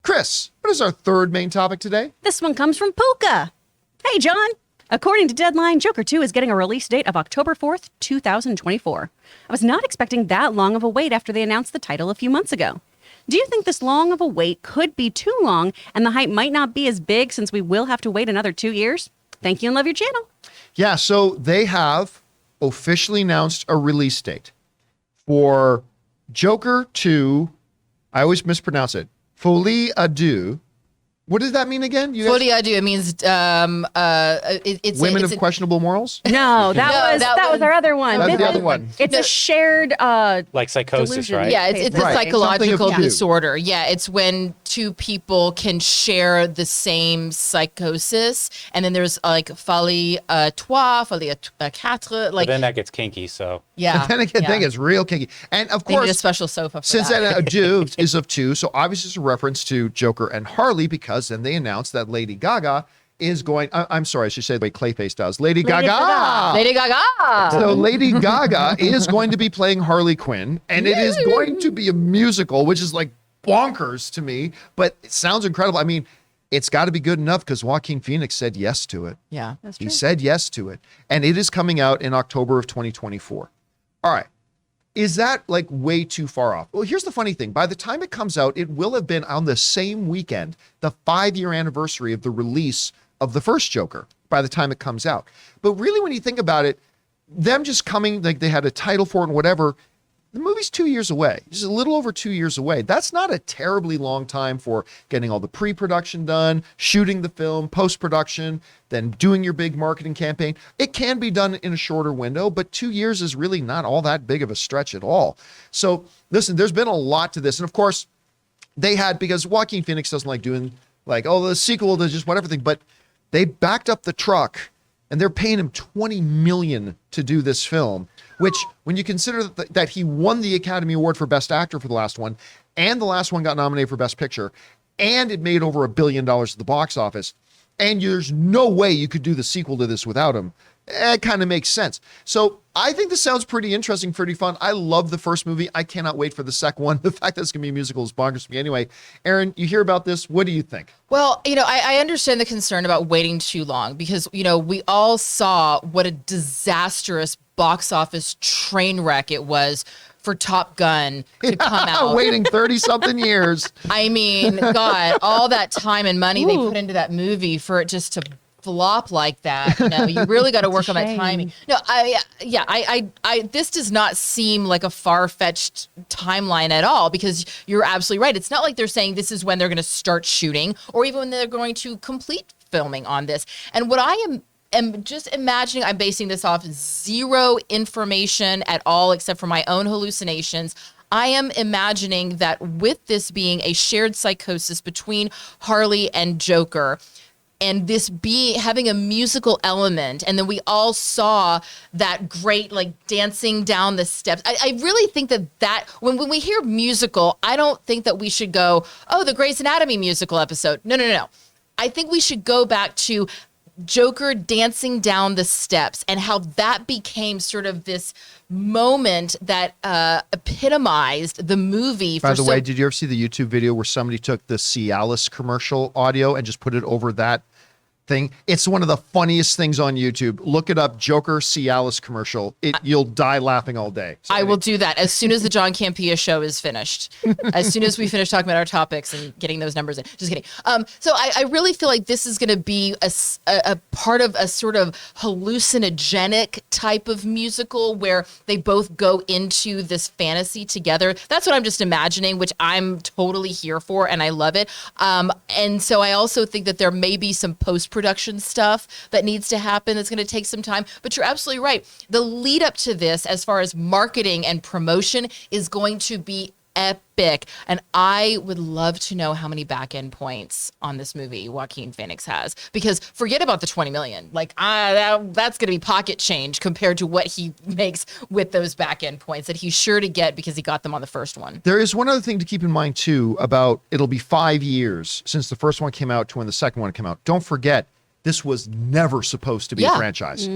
Chris, what is our third main topic today? This one comes from Pooka. Hey, John. According to Deadline, Joker 2 is getting a release date of October 4th, 2024. I was not expecting that long of a wait after they announced the title a few months ago. Do you think this long of a wait could be too long and the hype might not be as big since we will have to wait another 2 years? Thank you and love your channel. Yeah, so they have officially announced a release date for Joker 2. I always mispronounce it. Folie à deux. What does that mean again? Folie à deux. It means it's women of questionable morals. No, that was our other one. That's the other one. It's a shared like psychosis, delusion. right? Yeah, it's a Right. psychological Something of disorder. Yeah, it's when two people can share the same psychosis, and then there's like folie à trois, folie à quatre. Like But then that gets kinky, so. yeah, And then again, think it's real kinky. And of they need a course, special sofa for since that. that deux is of two, so obviously it's a reference to Joker and Harley, because then they announced that Lady Gaga is going, I'm sorry, I should say the way Clayface does. Lady Gaga. Lady Gaga. So Lady Gaga is going to be playing Harley Quinn, and it is going to be a musical, which is like bonkers to me, but it sounds incredible. I mean, it's got to be good enough because Joaquin Phoenix said yes to it. Yeah, He said yes to it, and it is coming out in October of 2024. All right. Is that like way too far off? Well, here's the funny thing. By the time it comes out, it will have been on the same weekend, the 5-year anniversary of the release of the first Joker, by the time it comes out. But really, when you think about it, them just coming, like they had a title for it and whatever, the movie's 2 years away, just a little over 2 years away. That's not a terribly long time for getting all the pre-production done, shooting the film, post-production, then doing your big marketing campaign. It can be done in a shorter window, but 2 years is really not all that big of a stretch at all. So listen, there's been a lot to this. And of course, they had, because Joaquin Phoenix doesn't like doing like, oh, the sequel to just whatever thing, but they backed up the truck and they're paying him $20 million to do this film, which when you consider that he won the Academy Award for Best Actor for the last one, and the last one got nominated for Best Picture, and it made over $1 billion at the box office, and there's no way you could do the sequel to this without him, it kind of makes sense. So I think this sounds pretty interesting, pretty fun. I love the first movie. I cannot wait for the second one. The fact that it's going to be a musical is bonkers to me. Anyway, Aaron, you hear about this. What do you think? Well, I understand the concern about waiting too long because, we all saw what a disastrous box office train wreck it was for Top Gun to come out. Waiting 30-something years. I mean, God, all that time and money they put into that movie for it just to flop like that. You really got to work on that timing. No, this does not seem like a far-fetched timeline at all, because you're absolutely right. It's not like they're saying this is when they're going to start shooting or even when they're going to complete filming on this. And what I am just imagining, I'm basing this off zero information at all except for my own hallucinations. I am imagining that with this being a shared psychosis between Harley and Joker, and this having a musical element, and then we all saw that great like dancing down the steps. I really think that when we hear musical, I don't think that we should go, oh, the Grey's Anatomy musical episode. No. I think we should go back to Joker dancing down the steps and how that became sort of this moment that epitomized the movie. By the way, did you ever see the YouTube video where somebody took the Cialis commercial audio and just put it over that thing? It's one of the funniest things on YouTube. Look it up, Joker Cialis commercial. You'll die laughing all day. So I will do that as soon as the John Campea show is finished. As soon as we finish talking about our topics and getting those numbers in. Just kidding. So I really feel like this is going to be a part of a sort of hallucinogenic type of musical where they both go into this fantasy together. That's what I'm just imagining, which I'm totally here for, and I love it. And so I also think that there may be some post-production stuff that needs to happen that's going to take some time. But you're absolutely right. The lead up to this, as far as marketing and promotion, is going to be epic. And I would love to know how many back-end points on this movie Joaquin Phoenix has, because forget about the 20 million. Like that's going to be pocket change compared to what he makes with those back-end points that he's sure to get because he got them on the first one. There is one other thing to keep in mind too about it'll be 5 years since the first one came out to when the second one came out. Don't forget, this was never supposed to be a franchise.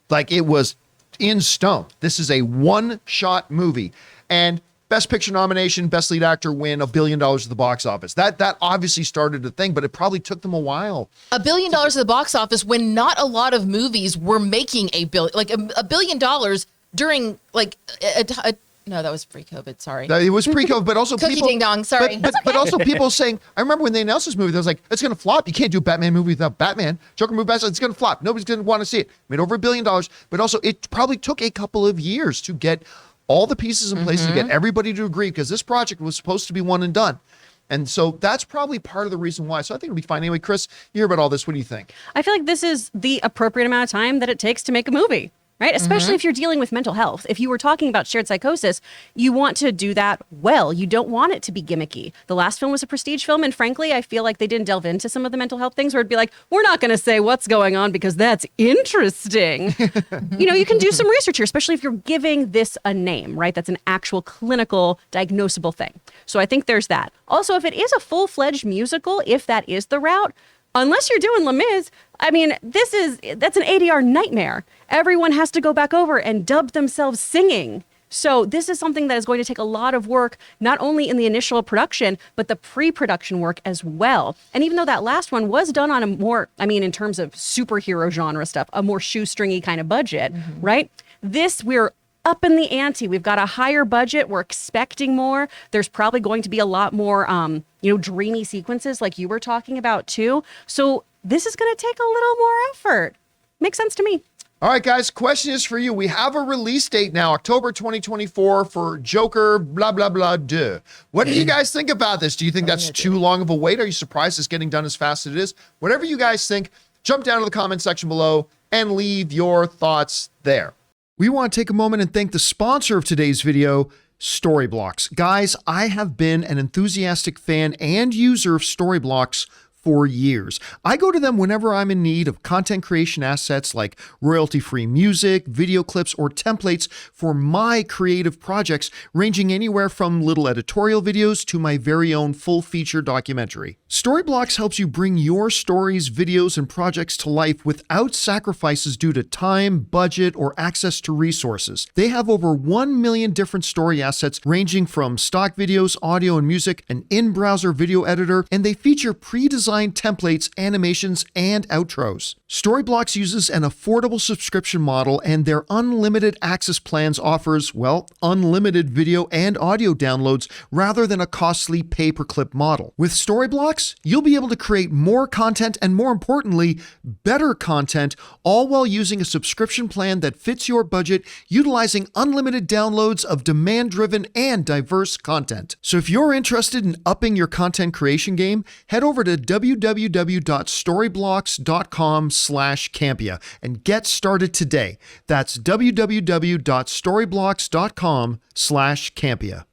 Like it was in stone. This is a one-shot movie. And Best Picture nomination, Best Lead Actor win, $1 billion at the box office. That obviously started a thing, but it probably took them a while. $1 billion at the box office when not a lot of movies were making $1 billion during like no, that was pre-COVID. Sorry, It was pre-COVID, but also Cookie people. ding dong. Sorry, But also people saying, I remember when they announced this movie, they was like, it's going to flop. You can't do a Batman movie without Batman. Joker movie, it's going to flop. Nobody's going to want to see it. Made over $1 billion, but also it probably took a couple of years to get all the pieces in place to get everybody to agree, because this project was supposed to be one and done. And so that's probably part of the reason why. So I think it'll be fine. Anyway, Chris, you hear about all this. What do you think? I feel like this is the appropriate amount of time that it takes to make a movie. Right? Especially if you're dealing with mental health. If you were talking about shared psychosis, you want to do that well. You don't want it to be gimmicky. The last film was a prestige film, and frankly, I feel like they didn't delve into some of the mental health things where it'd be like, we're not going to say what's going on because that's interesting. You can do some research here, especially if you're giving this a name, right? That's an actual clinical diagnosable thing. So I think there's that. Also, if it is a full-fledged musical, if that is the route, unless you're doing Les Mis, I mean, that's an ADR nightmare. Everyone has to go back over and dub themselves singing. So this is something that is going to take a lot of work, not only in the initial production, but the pre-production work as well. And even though that last one was done on a more, in terms of superhero genre stuff, a more shoestringy kind of budget, right? This, we're up in the ante. We've got a higher budget. We're expecting more. There's probably going to be a lot more, dreamy sequences like you were talking about too. So this is going to take a little more effort. Makes sense to me. All right, guys, question is for you. We have a release date now, October 2024 for Joker, blah, blah, blah, duh. What do you guys think about this? Do you think that's too long of a wait? Are you surprised it's getting done as fast as it is? Whatever you guys think, jump down to the comment section below and leave your thoughts there. We want to take a moment and thank the sponsor of today's video, Storyblocks. Guys, I have been an enthusiastic fan and user of Storyblocks for years. I go to them whenever I'm in need of content creation assets like royalty-free music, video clips, or templates for my creative projects, ranging anywhere from little editorial videos to my very own full-feature documentary. Storyblocks helps you bring your stories, videos, and projects to life without sacrifices due to time, budget, or access to resources. They have over 1 million different story assets ranging from stock videos, audio and music, an in-browser video editor, and they feature pre-designed templates, animations, and outros. Storyblocks uses an affordable subscription model, and their unlimited access plans offers, unlimited video and audio downloads rather than a costly pay-per-clip model. With Storyblocks, you'll be able to create more content and, more importantly, better content, all while using a subscription plan that fits your budget, utilizing unlimited downloads of demand-driven and diverse content. So if you're interested in upping your content creation game, head over to www.storyblocks.com/Campea and get started today. That's www.storyblocks.com/Campea.